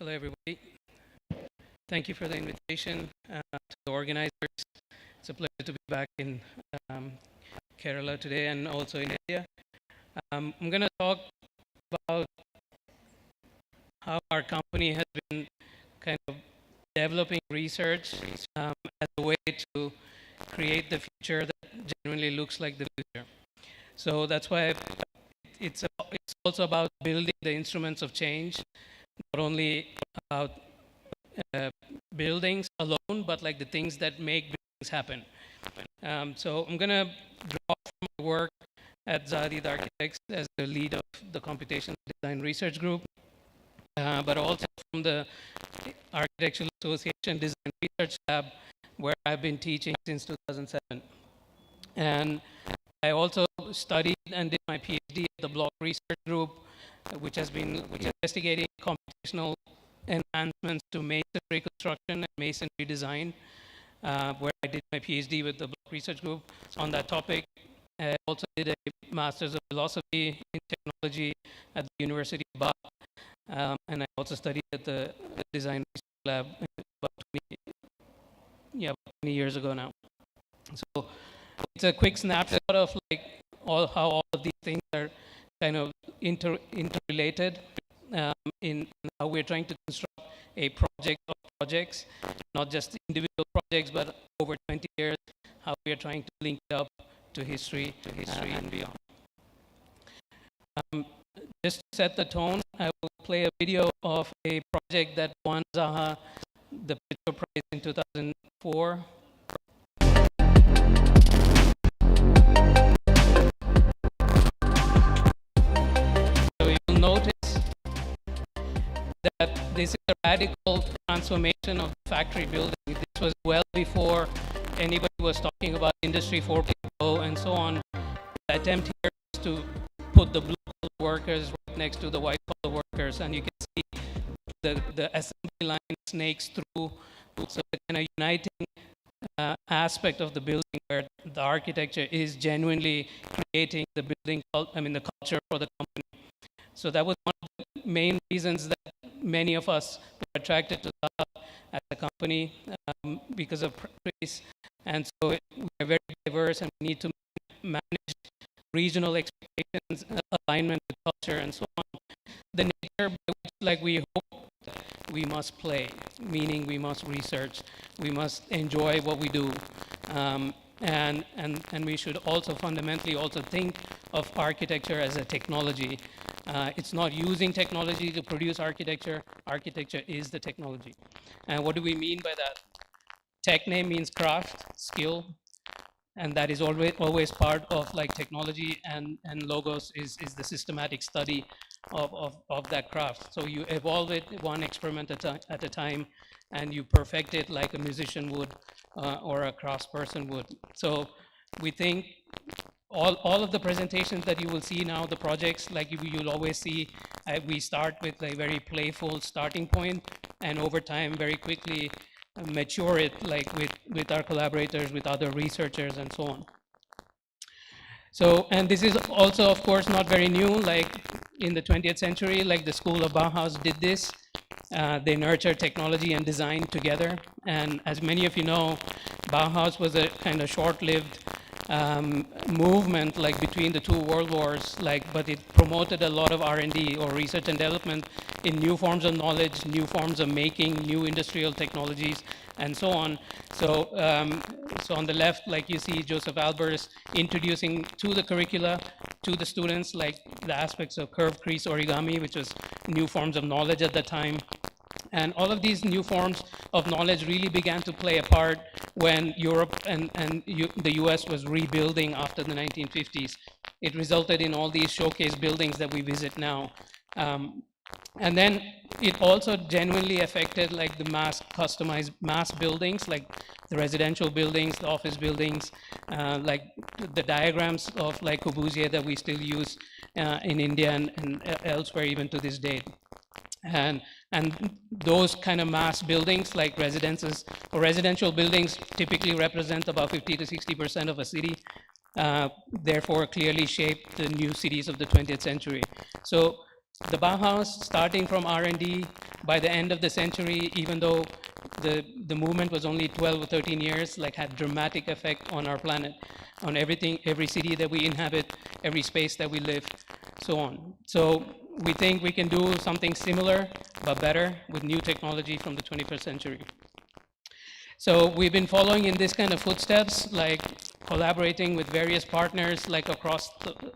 Hello, everybody. Thank you for the invitation to the organizers. It's a pleasure to be back in Kerala today and also in India. I'm going to talk about how our company has been kind of developing research as a way to create the future that genuinely looks like the future. So that's why it's also about building the instruments of change, not only about buildings alone, but like the things that make buildings happen. So I'm going to draw from my work at Zaha Hadid Architects as the lead of the Computational Design Research Group, but also from the Architectural Association Design Research Lab, where I've been teaching since 2007. And I also studied and did my PhD at the Block Research Group, which has been investigating computational enhancements to masonry construction and masonry design, where I did my PhD with the Block Research Group on that topic. I also did a Master's of Philosophy in Technology at the University of Bath, and I also studied at the Design Research Lab about 20 years ago now. So it's a quick snapshot of like how all of these things are kind of interrelated in how we're trying to construct a project of projects, not just individual projects, but over 20 years, how we are trying to link it up to history and beyond. Just to set the tone, I will play a video of a project that won Zaha the Picture Prize in 2004. So you'll notice that this is a radical transformation of the factory building. This was well before anybody was talking about Industry 4.0 and so on. The attempt here is to put the blue-collar workers right next to the white-collar workers, and you can see the assembly line snakes through. So the kind of uniting aspect of the building where the architecture is genuinely creating the building, the culture for the company. So that was one of the main reasons that many of us were attracted to Zaha as a company because of price. And so we're very diverse and we need to manage regional expectations, alignment with culture, and so on. The nature by which, like, we hope we must play, meaning we must research, we must enjoy what we do, and we should also fundamentally also think of architecture as a technology. It's not using technology to produce architecture. Architecture is the technology. And what do we mean by that? Techne means craft, skill, and that is always part of like technology, and logos is the systematic study of that craft. So you evolve it one experiment at a time, and you perfect it like a musician would or a craftsperson would. So we think all of the presentations that you will see now, the projects, like you'll always see, we start with a very playful starting point, and over time, very quickly mature it, like with our collaborators, with other researchers, and so on. So, and this is also, of course, not very new. Like in the 20th century, like the school of Bauhaus did this. They nurture technology and design together. And as many of you know, Bauhaus was a kind of short-lived movement, like between the two world wars, but it promoted a lot of R&D or research and development in new forms of knowledge, new forms of making, new industrial technologies, and so on. So, so on the left, like you see Joseph Albers introducing to the curricula, to the students, like the aspects of curved crease origami, which was new forms of knowledge at the time. And all of these new forms of knowledge really began to play a part when Europe and the US was rebuilding after the 1950s. It resulted in all these showcase buildings that we visit now. And then it also genuinely affected like the customized mass buildings, like the residential buildings, the office buildings, like the diagrams of like Corbusier that we still use in India and elsewhere even to this day. And those kind of mass buildings, like residences or residential buildings, typically represent about 50 to 60% of a city. Therefore, clearly shaped the new cities of the 20th century. So The Bauhaus, starting from R&D, by the end of the century, even though the movement was only 12 or 13 years, like had dramatic effect on our planet, on everything, every city that we inhabit, every space that we live, so on. So we think we can do something similar, but better with new technology from the 21st century. So we've been following in this kind of footsteps, like collaborating with various partners, like across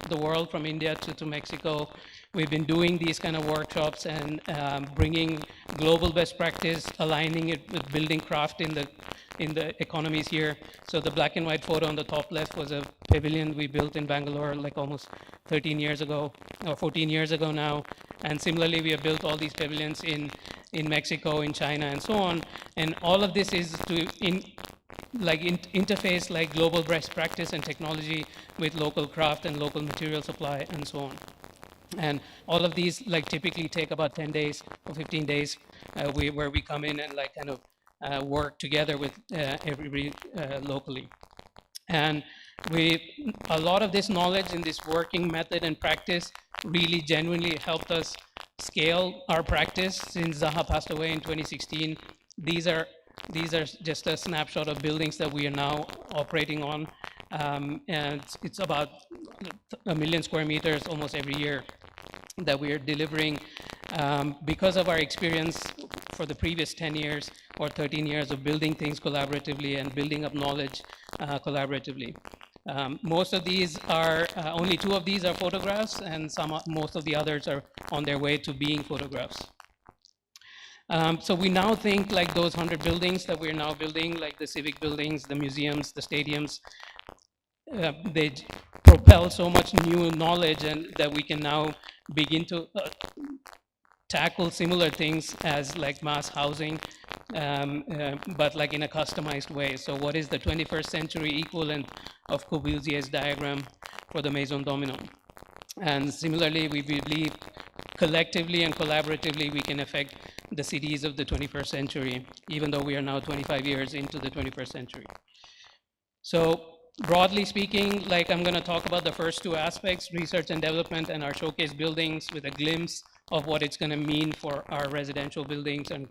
the world, from India to Mexico. We've been doing these kind of workshops and bringing global best practice, aligning it with building craft in the economies here. So the black and white photo on the top left was a pavilion we built in Bangalore like almost 13 years ago, or 14 years ago now. And similarly, we have built all these pavilions in Mexico, in China, and so on. And all of this is to interface like global best practice and technology with local craft and local material supply and so on. And all of these like typically take about 10 days or 15 days where we come in and like kind of work together with everybody locally. And a lot of this knowledge and this working method and practice really genuinely helped us scale our practice since Zaha passed away in 2016. These are just a snapshot of buildings that we are now operating on. And it's about 1 million square meters almost every year that we are delivering because of our experience for the previous 10 years or 13 years of building things collaboratively and building up knowledge collaboratively. Most of these are, only 2 of these are photographs, and most of the others are on their way to being photographs. So we now think like those 100 buildings that we're now building, like the civic buildings, the museums, the stadiums, they propel so much new knowledge, and that we can now begin to tackle similar things as like mass housing, but like in a customized way. So what is the 21st century equivalent of Corbusier's diagram for the Maison Domino? And similarly, we believe collectively and collaboratively we can affect the cities of the 21st century, even though we are now 25 years into the 21st century. So broadly speaking, like I'm going to talk about the first 2 aspects, research and development and our showcase buildings, with a glimpse of what it's going to mean for our residential buildings and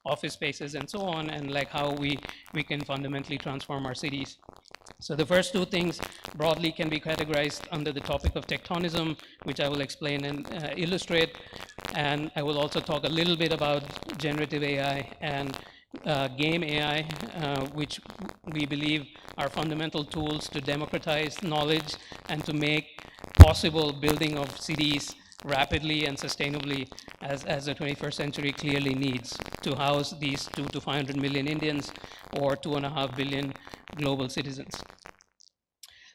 office spaces and so on, and like how we can fundamentally transform our cities. So the first 2 things broadly can be categorized under the topic of tectonism, which I will explain and illustrate. And I will also talk a little bit about generative AI and game AI, which we believe are fundamental tools to democratize knowledge and to make possible building of cities rapidly and sustainably, as the 21st century clearly needs to house these 200 to 500 million Indians or 2.5 billion global citizens.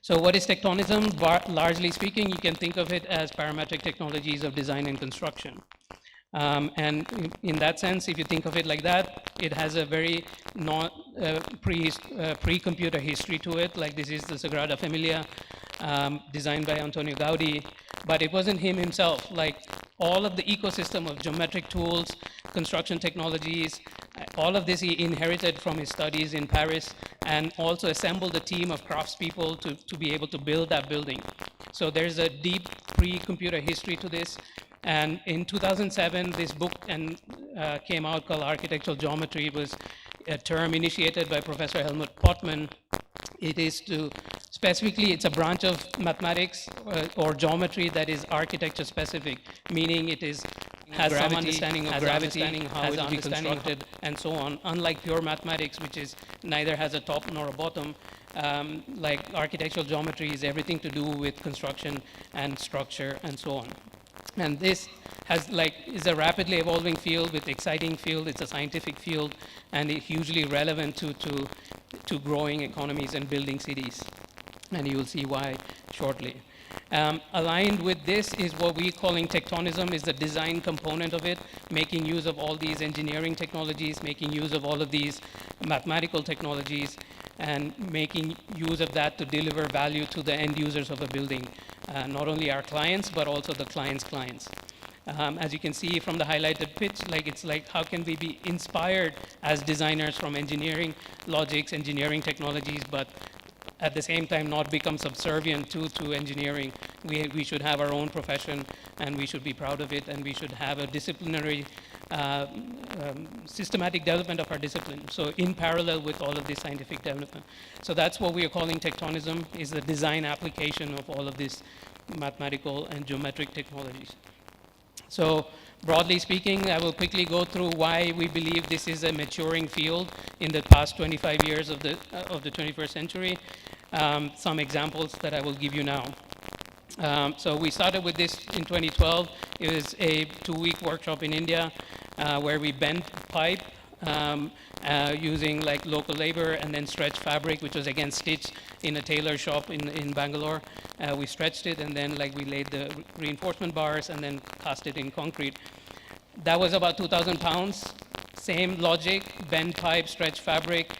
So what is tectonism? Largely speaking, you can think of it as parametric technologies of design and construction. And in that sense, if you think of it like that, it has a very pre-computer history to it. Like this is the Sagrada Familia, designed by Antonio Gaudi, but it wasn't him himself. Like all of the ecosystem of geometric tools, construction technologies, all of this he inherited from his studies in Paris, and also assembled a team of craftspeople to be able to build that building. So there's a deep pre-computer history to this. And in 2007, this book came out called Architectural Geometry. It was a term initiated by Professor Helmut Pottmann. It is to specifically, it's a branch of mathematics or geometry that is architecture specific, meaning it has some understanding of gravity, how it will be constructed, and so on. Unlike pure mathematics, which is neither has a top nor a bottom, like architectural geometry is everything to do with construction and structure and so on. And this is a rapidly evolving field with exciting field. It's a scientific field, and it's hugely relevant to growing economies and building cities. And you will see why shortly. Aligned with this is what we're calling tectonism, is the design component of it, making use of all these engineering technologies, making use of all of these mathematical technologies, and making use of that to deliver value to the end users of a building, not only our clients, but also the clients' clients. As you can see from the highlighted pitch, it's like how can we be inspired as designers from engineering logics, engineering technologies, but at the same time not become subservient to engineering we should have our own profession, and we should be proud of it, and we should have a disciplinary, systematic development of our discipline. So in parallel with all of this scientific development. So that's what we are calling tectonism, is the design application of all of these mathematical and geometric technologies. So broadly speaking, I will quickly go through why we believe this is a maturing field in the past 25 years of the 21st century. Some examples that I will give you now. So we started with this in 2012. It was a 2-week workshop in India where we bent pipe using like local labor, and then stretched fabric, which was again stitched in a tailor shop in Bangalore. We stretched it, and then like we laid the reinforcement bars and then cast it in concrete. That was about 2,000 pounds. Same logic, bent pipe, stretched fabric,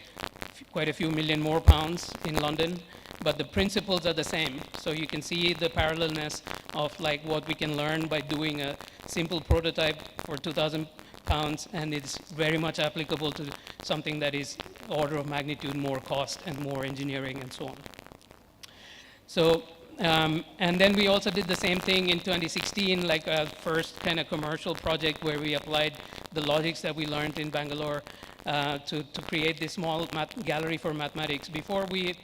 quite a few million more pounds in London, but the principles are the same. So you can see the parallelness of like what we can learn by doing a simple prototype for 2,000 pounds, and it's very much applicable to something that is order of magnitude more cost and more engineering and so on. So, and then we also did the same thing in 2016, like a first kind of commercial project where we applied the logics that we learned in Bangalore to create this small gallery for mathematics. Before we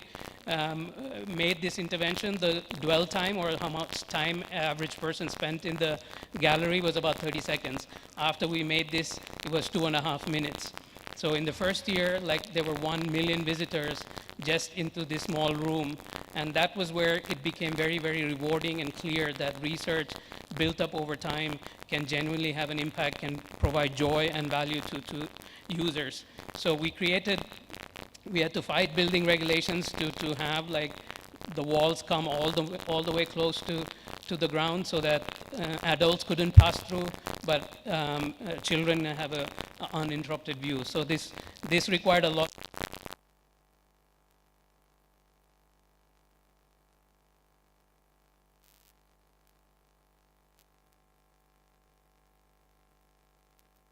made this intervention, the dwell time, or how much time average person spent in the gallery, was about 30 seconds. After we made this, it was 2.5 minutes. So in the first year, like there were 1 million visitors just into this small room. And that was where it became very, very rewarding and clear that research built up over time can genuinely have an impact, can provide joy and value to users. So we had to fight building regulations to have like the walls come all the way close to the ground, so that adults couldn't pass through, but children have a uninterrupted view. So this required a lot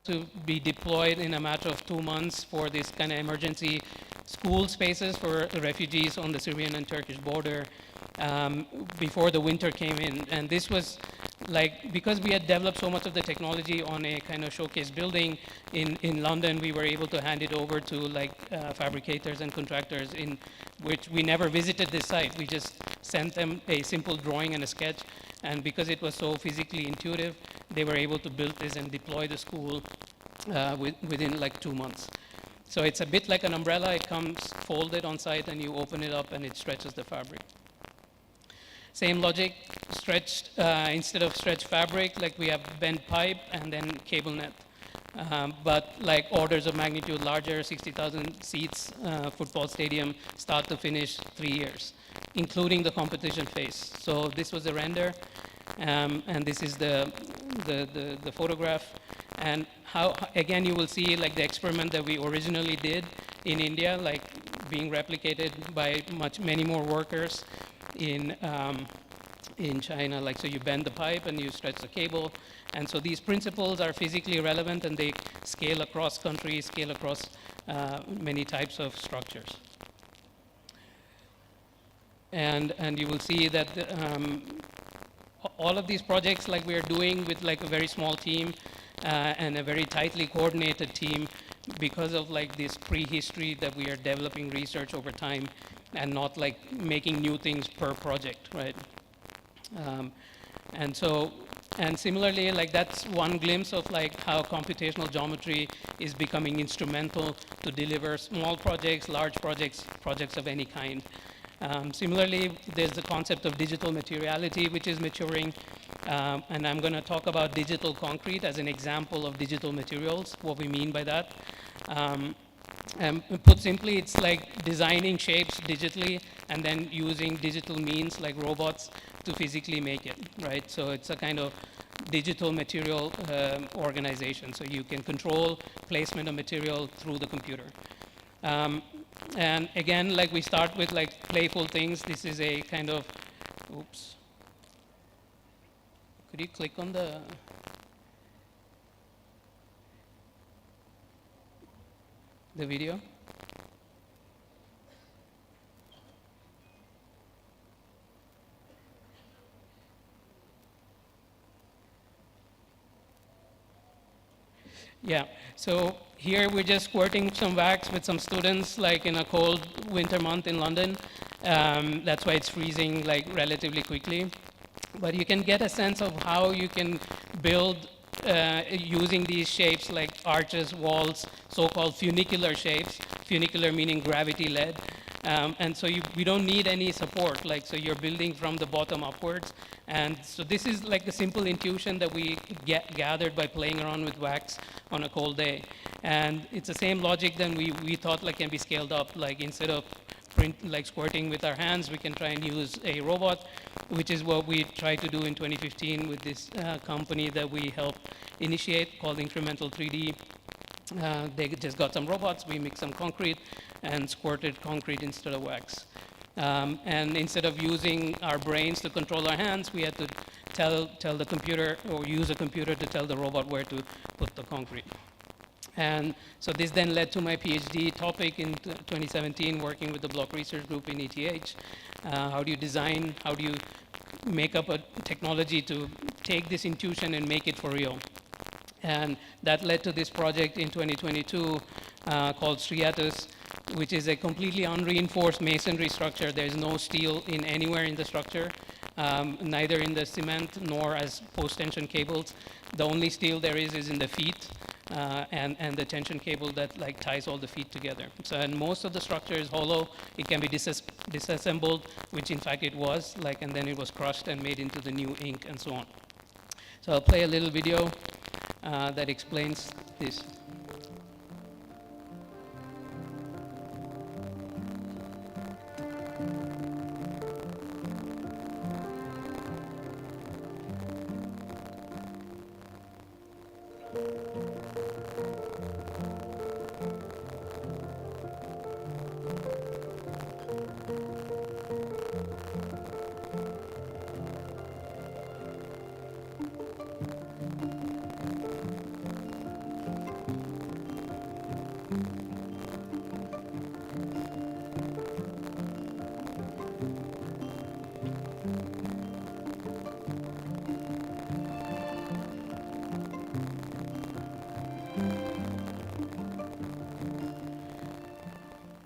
to be deployed in a matter of 2 months for this kind of emergency school spaces for refugees on the Syrian and Turkish border before the winter came in. And this was like, because we had developed so much of the technology on a kind of showcase building in London, we were able to hand it over to like fabricators and contractors, in which we never visited this site. We just sent them a simple drawing and a sketch. And because it was so physically intuitive, they were able to build this and deploy the school within like 2 months. So it's a bit like an umbrella. It comes folded on site, and you open it up, and it stretches the fabric. Same logic, stretched, instead of stretched fabric, like we have bent pipe and then cable net. But like orders of magnitude larger, 60,000 seats, football stadium, start to finish, 3 years, including the competition phase. So this was a render, and this is the photograph. And how, again, you will see like the experiment that we originally did in India, like being replicated by many more workers in China. Like, so you bend the pipe and you stretch the cable. And so these principles are physically relevant, and they scale across countries, scale across many types of structures. And you will see that all of these projects like we are doing with like a very small team and a very tightly coordinated team, because of like this prehistory that we are developing research over time and not like making new things per project, right? And similarly, like that's one glimpse of like how computational geometry is becoming instrumental to deliver small projects, large projects, projects of any kind. Similarly, there's the concept of digital materiality, which is maturing. And I'm going to talk about digital concrete as an example of digital materials, what we mean by that. And put simply, it's like designing shapes digitally and then using digital means like robots to physically make it, right? So it's a kind of digital material organization. So you can control placement of material through the computer. And again, like we start with like playful things. This is a kind of, oops. Could you click on the video? Yeah, so here we're just squirting some wax with some students, like in a cold winter month in London. That's why it's freezing like relatively quickly. But you can get a sense of how you can build using these shapes like arches, walls, so-called funicular shapes, funicular meaning gravity-led. And so we don't need any support, like, so you're building from the bottom upwards. And so this is like a simple intuition that we gathered by playing around with wax on a cold day. And it's the same logic that we thought like can be scaled up, like instead of like squirting with our hands, we can try and use a robot, which is what we tried to do in 2015 with this company that we helped initiate called Incremental 3D. They just got some robots, we mixed some concrete and squirted concrete instead of wax. And instead of using our brains to control our hands, we had to tell the computer, or use a computer to tell the robot where to put the concrete. And so this then led to my PhD topic in 2017, working with the Block Research Group in ETH. How do you design, how do you make up a technology to take this intuition and make it for real? And that led to this project in 2022 called Striatus, which is a completely unreinforced masonry structure. There's no steel in anywhere in the structure, neither in the cement nor as post-tension cables. The only steel there is in the feet. And the tension cable that like ties all the feet together. So, and most of the structure is hollow. It can be disassembled, which in fact it was, like, and then it was crushed and made into the new ink and so on. So I'll play a little video that explains this.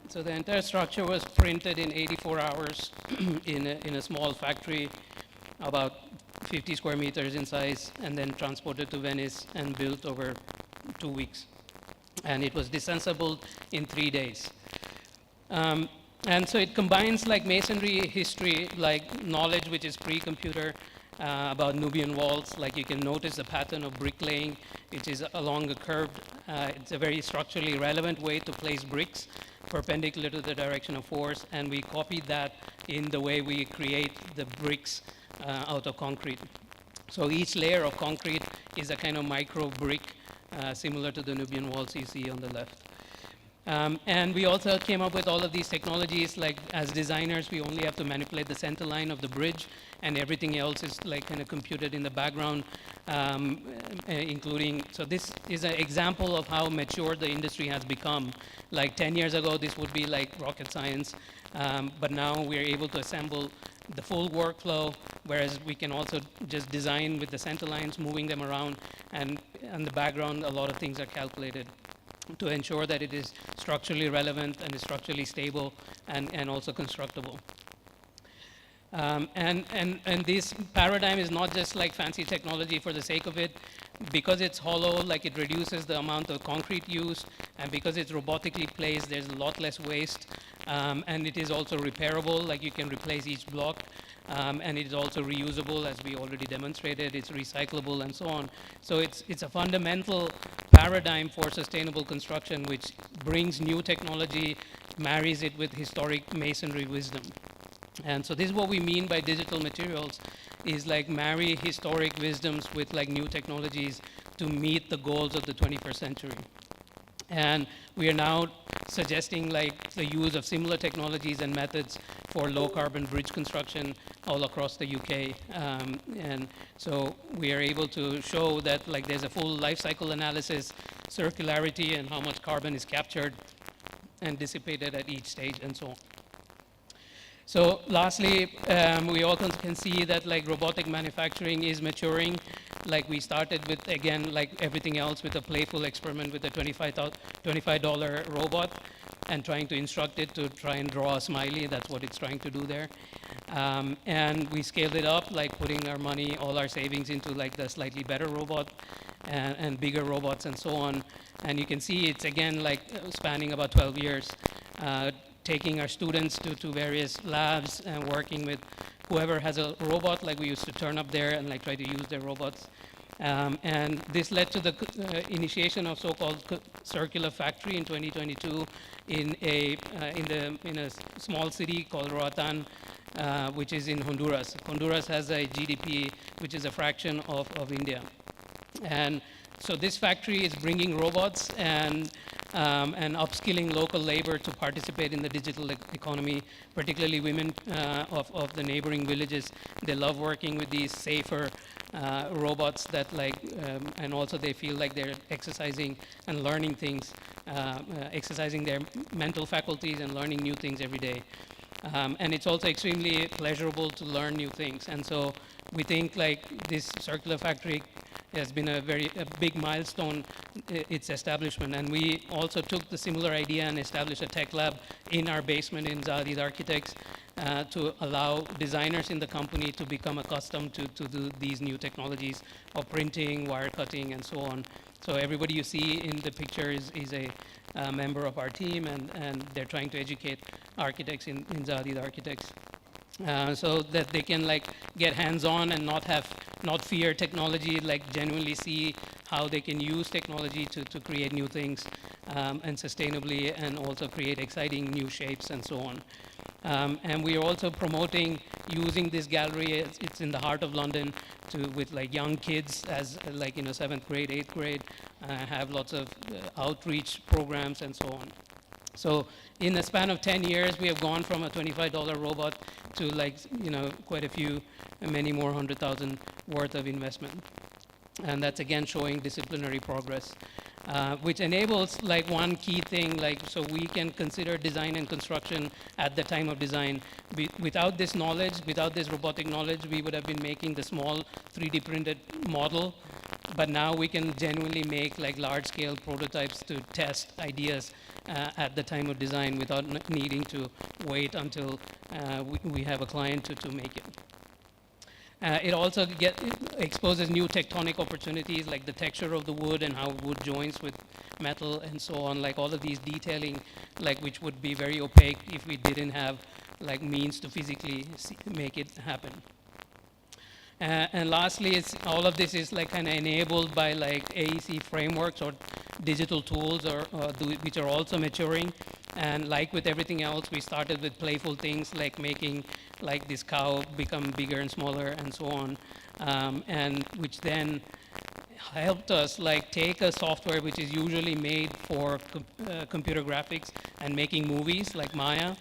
So the entire structure was printed in 84 hours in a small factory, about 50 square meters in size, and then transported to Venice and built over 2 weeks. And it was disassembled in 3 days. And so it combines like masonry history, like knowledge which is pre-computer, about Nubian walls. Like you can notice the pattern of bricklaying, which is along a curved, it's a very structurally relevant way to place bricks perpendicular to the direction of force, and we copied that in the way we create the bricks out of concrete. So each layer of concrete is a kind of micro brick, similar to the Nubian walls you see on the left. And we also came up with all of these technologies, like as designers, we only have to manipulate the center line of the bridge, and everything else is like kind of computed in the background, including, so this is an example of how mature the industry has become. Like 10 years ago, this would be like rocket science, but now we're able to assemble the full workflow, whereas we can also just design with the center lines, moving them around, and in the background, a lot of things are calculated to ensure that it is structurally relevant and is structurally stable and also constructible. And this paradigm is not just like fancy technology for the sake of it. Because it's hollow, like it reduces the amount of concrete used, and because it's robotically placed, there's a lot less waste, and it is also repairable, like you can replace each block, and it is also reusable, as we already demonstrated, it's recyclable and so on. So it's a fundamental paradigm for sustainable construction, which brings new technology, marries it with historic masonry wisdom. And so this is what we mean by digital materials, is like marry historic wisdoms with like new technologies to meet the goals of the 21st century. And we are now suggesting like the use of similar technologies and methods for low carbon bridge construction all across the UK. And so we are able to show that like there's a full life cycle analysis, circularity, and how much carbon is captured and dissipated at each stage and so on. So lastly, we also can see that like robotic manufacturing is maturing. like we started with, again, like everything else, with a playful experiment with a $25 robot and trying to instruct it to try and draw a smiley. That's what it's trying to do there. And we scaled it up, like putting our money, all our savings into like the slightly better robot and bigger robots and so on. And you can see it's, again, like spanning about 12 years, taking our students to various labs and working with whoever has a robot. Like we used to turn up there and like try to use their robots. And this led to the initiation of so-called circular factory in 2022 in a small city called Roatan, which is in Honduras. Honduras has a GDP which is a fraction of India. And so this factory is bringing robots and upskilling local labor to participate in the digital economy, particularly women of the neighboring villages. They love working with these safer robots that and also they feel like they're exercising and learning things, exercising their mental faculties and learning new things every day. And it's also extremely pleasurable to learn new things. And so we think like this circular factory has been a big milestone, its establishment. And we also took the similar idea and established a tech lab in our basement in Zaha Hadid Architects to allow designers in the company to become accustomed to these new technologies of printing, wire cutting, and so on. So everybody you see in the picture is a member of our team, and they're trying to educate architects in Zaha Hadid Architects. So that they can like get hands-on and not fear technology, like genuinely see how they can use technology to create new things and sustainably, and also create exciting new shapes and so on. And we are also promoting using this gallery. It's in the heart of London with like young kids as like 7th grade, 8th grade, have lots of outreach programs and so on. So in the span of 10 years, we have gone from a $25 robot to like, quite a few, many more 100,000 worth of investment. And that's again showing disciplinary progress, which enables like one key thing, like so we can consider design and construction at the time of design. Without this knowledge, without this robotic knowledge, we would have been making the small 3D printed model. But now we can genuinely make like large-scale prototypes to test ideas at the time of design without needing to wait until we have a client to make it. It also exposes new tectonic opportunities, like the texture of the wood and how wood joins with metal and so on, like all of these detailing, like which would be very opaque if we didn't have like means to physically make it happen. And lastly, all of this is like kind of enabled by like AEC frameworks or digital tools which are also maturing. And like with everything else, we started with playful things like making like this cow become bigger and smaller and so on, and which then helped us like take a software which is usually made for computer graphics and making movies like Maya.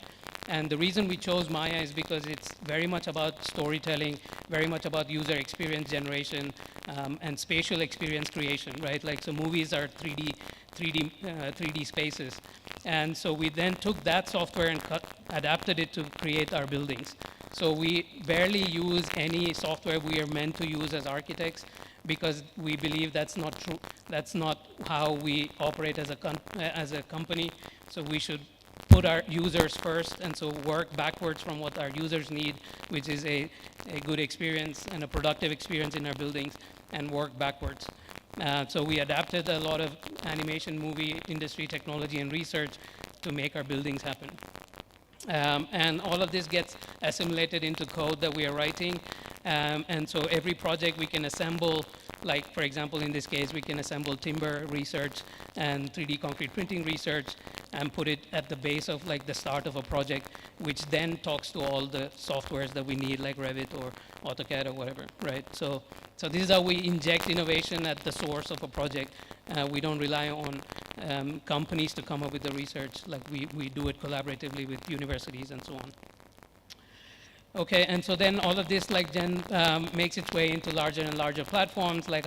And the reason we chose Maya is because it's very much about storytelling, very much about user experience generation, and spatial experience creation, right? Like, so movies are 3D spaces. And so we then took that software and adapted it to create our buildings. So we barely use any software we are meant to use as architects, because we believe that's not true. That's not how we operate as a company. So we should put our users first, and so work backwards from what our users need, which is a good experience and a productive experience in our buildings, and work backwards. So we adapted a lot of animation, movie industry technology and research to make our buildings happen. And all of this gets assimilated into code that we are writing. And so every project we can assemble, like for example, in this case, we can assemble timber research and 3D concrete printing research and put it at the base of like the start of a project, which then talks to all the softwares that we need, like Revit or AutoCAD or whatever, right? So this is how we inject innovation at the source of a project. We don't rely on companies to come up with the research. Like we do it collaboratively with universities and so on. Okay, and so then all of this like then makes its way into larger and larger platforms, like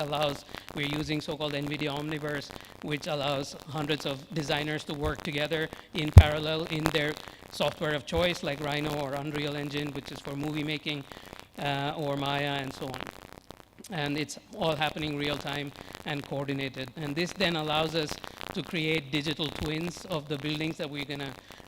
we're using so-called NVIDIA Omniverse, which allows hundreds of designers to work together in parallel in their software of choice, like Rhino or Unreal Engine, which is for movie making, or Maya and so on. And it's all happening real time and coordinated. And this then allows us to create digital twins of the buildings that we're going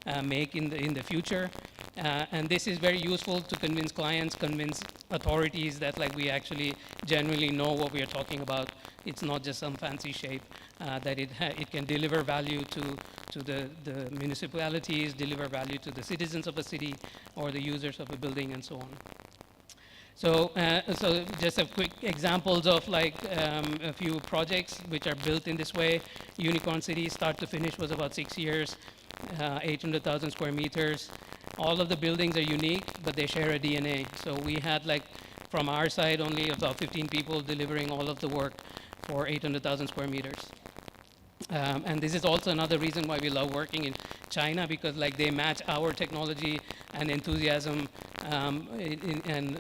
to make in the future. And this is very useful to convince clients, convince authorities that like we actually genuinely know what we are talking about. It's not just some fancy shape, that it can deliver value to the municipalities, deliver value to the citizens of a city or the users of a building, and so on. So, so just a quick examples of like a few projects which are built in this way. Unicorn City, start to finish, was about 6 years, 800,000 square meters. All of the buildings are unique, but they share a DNA. So we had like, from our side, only about 15 people delivering all of the work for 800,000 square meters. And this is also another reason why we love working in China, because like they match our technology and enthusiasm and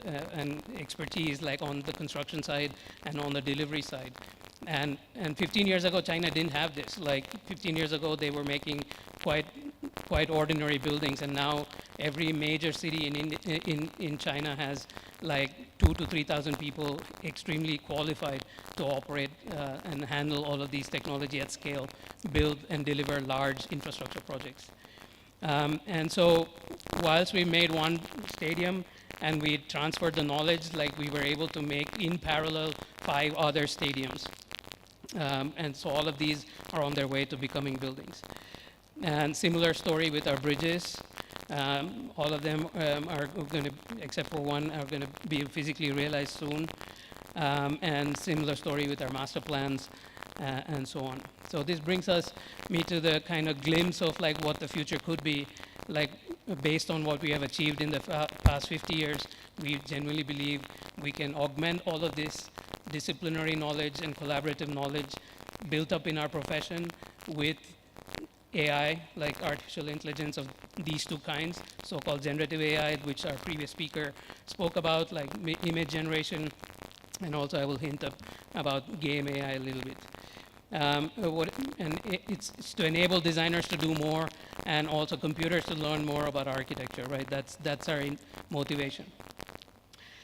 expertise like on the construction side and on the delivery side. And 15 years ago, China didn't have this. Like 15 years ago, they were making quite ordinary buildings, and now every major city in China has like 2,000 to 3,000 people extremely qualified to operate and handle all of these technology at scale, build and deliver large infrastructure projects. And so whilst we made one stadium and we transferred the knowledge, like we were able to make in parallel 5 other stadiums. And so all of these are on their way to becoming buildings. And similar story with our bridges. All of them are going to, except for one, are going to be physically realized soon. And similar story with our master plans and so on. So this brings me to the kind of glimpse of like what the future could be. Like based on what we have achieved in the past 50 years, we genuinely believe we can augment all of this disciplinary knowledge and collaborative knowledge built up in our profession with AI, like artificial intelligence of these 2 kinds, so-called generative AI, which our previous speaker spoke about, like image generation, and also I will hint about game AI a little bit. It's to enable designers to do more, and also computers to learn more about architecture, right? That's our motivation.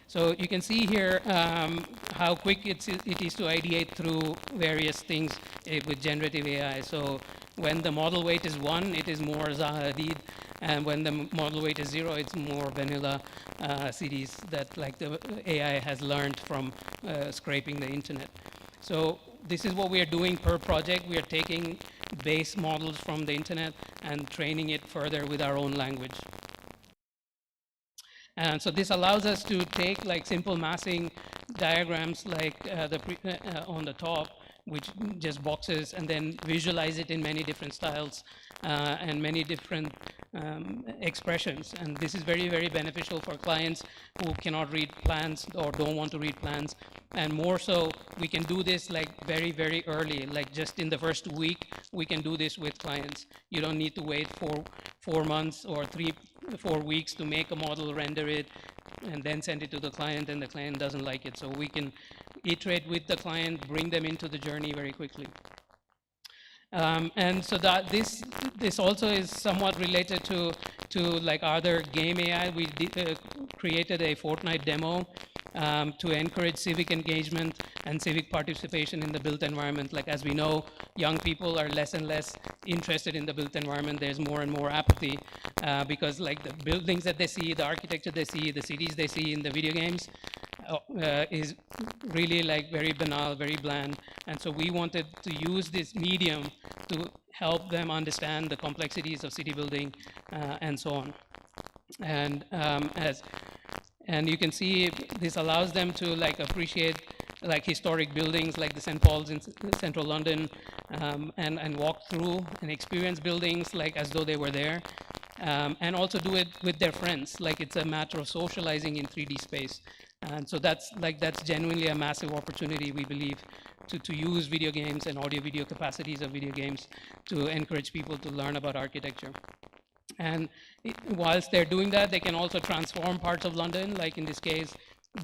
So you can see here how quick it is to ideate through various things with generative AI. So when the model weight is 1, it is more Zaha Hadid, and when the model weight is 0, it's more vanilla cities that like the AI has learned from scraping the internet. So this is what we are doing per project. We are taking base models from the internet and training it further with our own language. And so this allows us to take like simple massing diagrams like on the top, which just boxes, and then visualize it in many different styles and many different expressions. And this is very, very beneficial for clients who cannot read plans or don't want to read plans. And more so, we can do this like very, very early, like just in the first week, we can do this with clients. You don't need to wait for 4 months or 4 weeks to make a model, render it, and then send it to the client, and the client doesn't like it. So we can iterate with the client, bring them into the journey very quickly. And so that this also is somewhat related to like other game AI. We created a Fortnite demo to encourage civic engagement and civic participation in the built environment. Like as we know, young people are less and less interested in the built environment. There's more and more apathy because like the buildings that they see, the architecture they see, the cities they see in the video games is really like very banal, very bland. And so we wanted to use this medium to help them understand the complexities of city building and so on. And you can see this allows them to like appreciate like historic buildings like the St. Paul's in central London and walk through and experience buildings like as though they were there. And also do it with their friends, like it's a matter of socializing in 3D space. And so that's genuinely a massive opportunity, we believe, to use video games and audio video capacities of video games to encourage people to learn about architecture. And whilst they're doing that, they can also transform parts of London, like in this case,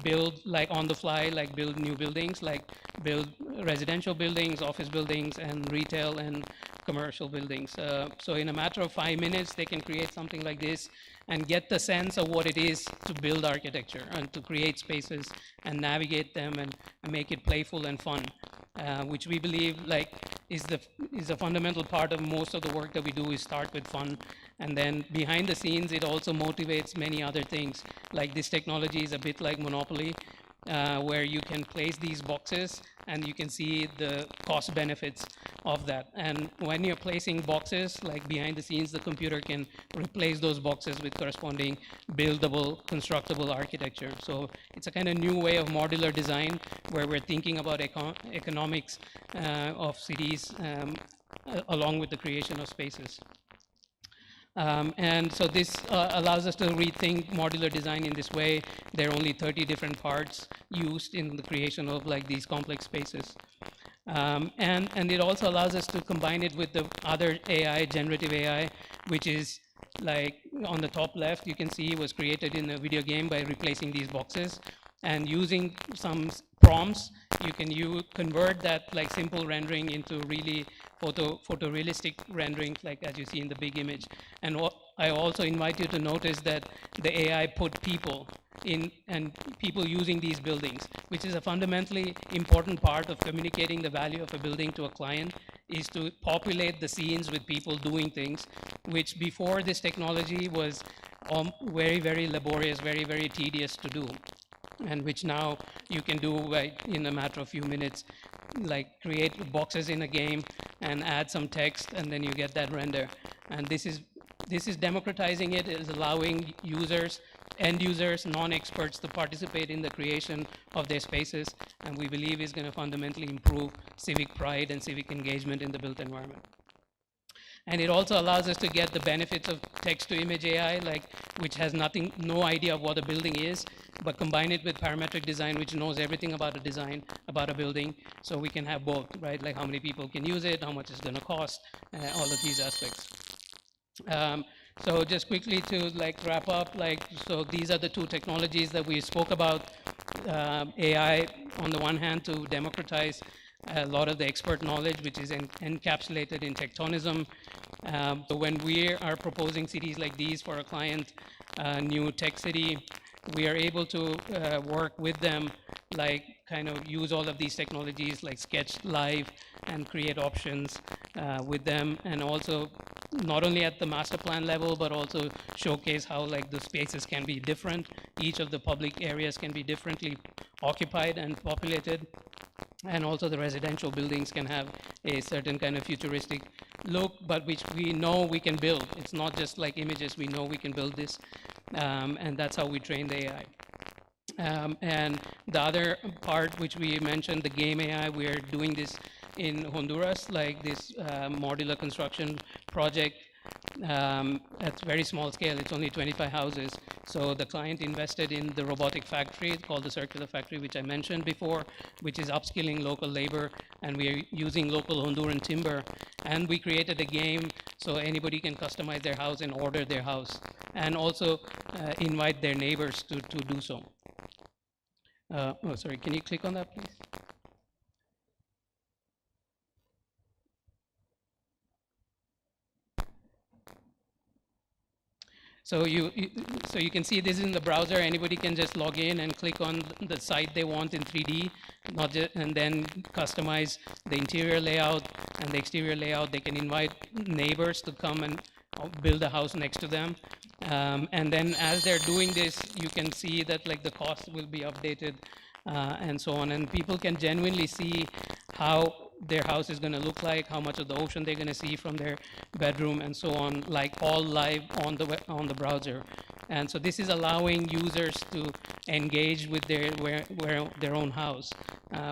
build like on the fly, like build new buildings, like build residential buildings, office buildings, and retail and commercial buildings. So in a matter of 5 minutes, they can create something like this and get the sense of what it is to build architecture and to create spaces and navigate them and make it playful and fun, which we believe like is a fundamental part of most of the work that we do is start with fun. And then behind the scenes, it also motivates many other things. Like this technology is a bit like Monopoly, where you can place these boxes and you can see the cost benefits of that. And when you're placing boxes, like behind the scenes, the computer can replace those boxes with corresponding buildable, constructible architecture. So it's a kind of new way of modular design where we're thinking about economics of cities along with the creation of spaces. And so this allows us to rethink modular design in this way. There are only 30 different parts used in the creation of like these complex spaces. And it also allows us to combine it with the other AI, generative AI, which is like on the top left, you can see was created in a video game by replacing these boxes. And using some prompts, you can convert that like simple rendering into really photorealistic rendering, like as you see in the big image. And I also invite you to notice that the AI put people in and people using these buildings, which is a fundamentally important part of communicating the value of a building to a client, is to populate the scenes with people doing things, which before this technology was very, very laborious, very, very tedious to do. And which now you can do in a matter of few minutes, like create boxes in a game and add some text, and then you get that render. And this is democratizing it. It is allowing users, end users, non-experts to participate in the creation of their spaces, and we believe is going to fundamentally improve civic pride and civic engagement in the built environment. And it also allows us to get the benefits of text-to-image AI, which has no idea of what a building is, but combine it with parametric design, which knows everything about a design, about a building. So we can have both, right? Like how many people can use it, how much it's going to cost, all of these aspects. So just quickly to wrap up, so these are the two technologies that we spoke about. AI, on the one hand, to democratize a lot of the expert knowledge, which is encapsulated in tectonism. So when we are proposing cities like these for a client, new tech city, we are able to work with them, kind of use all of these technologies, like sketch live and create options with them, and also not only at the master plan level, but also showcase how the spaces can be different. Each of the public areas can be differently occupied and populated. And also the residential buildings can have a certain kind of futuristic look, but which we know we can build. It's not just like images, we know we can build this. And that's how we train the AI. And the other part, which we mentioned, the game AI, we're doing this in Honduras, like this modular construction project at very small scale. It's only 25 houses. So the client invested in the robotic factory called the Circular Factory, which I mentioned before, which is upskilling local labor, and we are using local Honduran timber. And we created a game so anybody can customize their house and order their house, and also invite their neighbors to do so. Oh, sorry, can you click on that, please? So you can see this in the browser. Anybody can just log in and click on the site they want in 3D, and then customize the interior layout and the exterior layout. They can invite neighbors to come and build a house next to them. And then as they're doing this, you can see that the cost will be updated and so on. And people can genuinely see how their house is going to look like, how much of the ocean they're going to see from their bedroom, and so on, all live on the browser. And so this is allowing users to engage with their own house,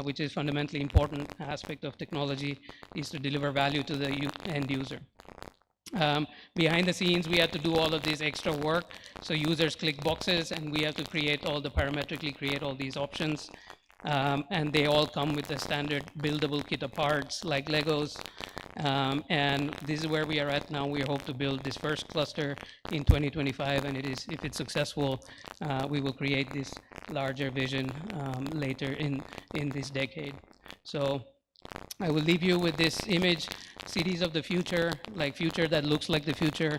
which is fundamentally important aspect of technology, is to deliver value to the end user. Behind the scenes, we had to do all of this extra work. So users click boxes, and we have to parametrically create all these options. And they all come with the standard buildable kit of parts like Legos. And this is where we are at now. We hope to build this first cluster in 2025, and if it's successful, we will create this larger vision later in this decade. So I will leave you with this image, cities of the future, like future that looks like the future.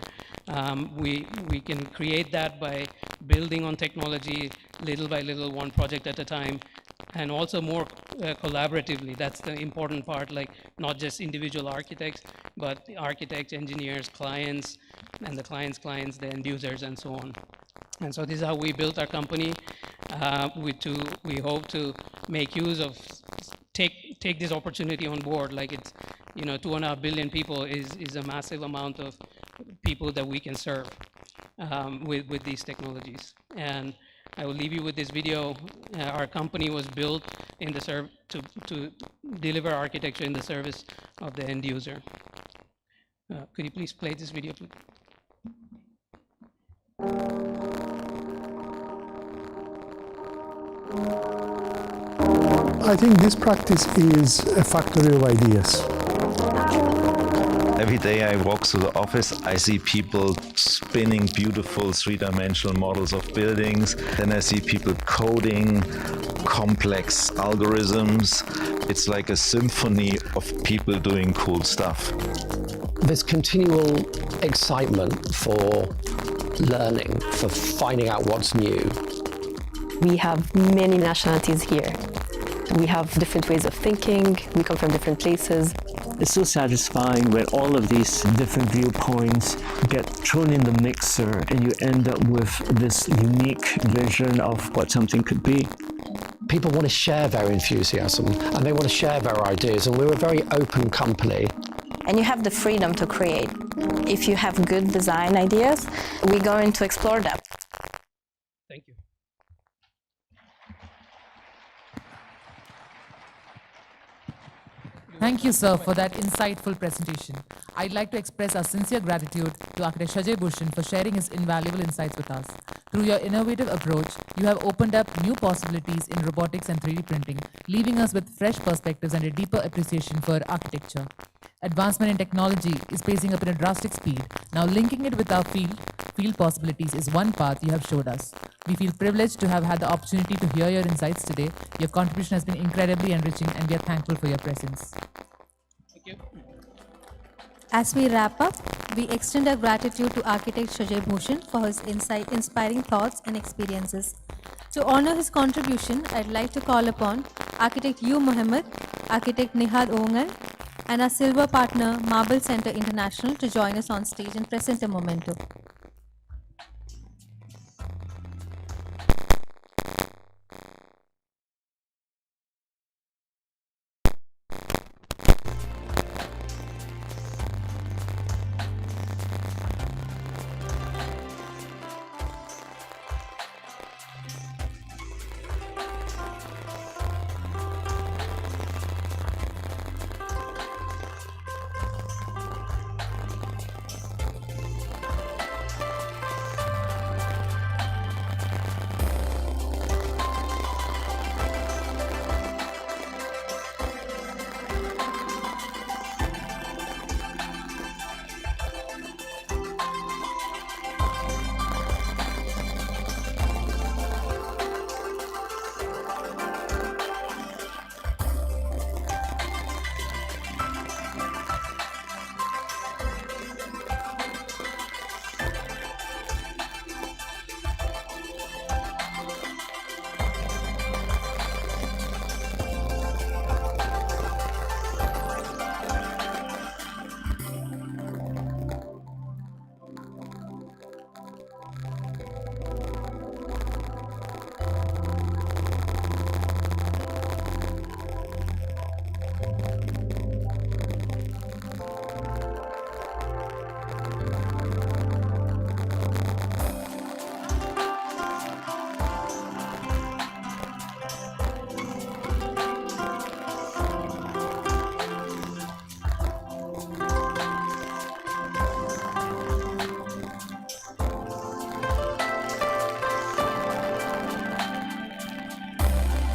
We can create that by building on technology little by little, one project at a time, and also more collaboratively. That's the important part, like not just individual architects, but the architects, engineers, clients, and the clients' clients, the end users, and so on. And so this is how we built our company. We hope to make use of, take this opportunity on board. Like it's, 2.5 billion people is a massive amount of people that we can serve with these technologies. And I will leave you with this video. Our company was built in the to deliver architecture in the service of the end user. Could you please play this video, please? I think this practice is a factory of ideas. Every day I walk through the office, I see people spinning beautiful three-dimensional models of buildings. Then I see people coding complex algorithms. It's like a symphony of people doing cool stuff. There's continual excitement for learning, for finding out what's new. We have many nationalities here. We have different ways of thinking. We come from different places. It's so satisfying when all of these different viewpoints get thrown in the mixer and you end up with this unique vision of what something could be. People want to share their enthusiasm and they want to share their ideas, and we're a very open company. And you have the freedom to create. If you have good design ideas, we're going to explore them. Thank you. Thank you, sir, for that insightful presentation. I'd like to express our sincere gratitude to architect Shajay Bhooshan for sharing his invaluable insights with us. Through your innovative approach, you have opened up new possibilities in robotics and 3D printing, leaving us with fresh perspectives and a deeper appreciation for architecture. Advancement in technology is pacing up in a drastic speed. Now linking it with our field possibilities is one path you have showed us. We feel privileged to have had the opportunity to hear your insights today. Your contribution has been incredibly enriching and we are thankful for your presence. Thank you. As we wrap up, we extend our gratitude to architect Shajay Bhooshan for his inspiring thoughts and experiences. To honor his contribution, I'd like to call upon architect U. Mohammed, architect Nihad Ongal, and our silver partner Marble Center International to join us on stage and present a memento.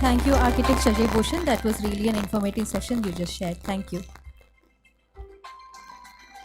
Thank you, architect Shajay Bhooshan. That was really an informative session you just shared. Thank you.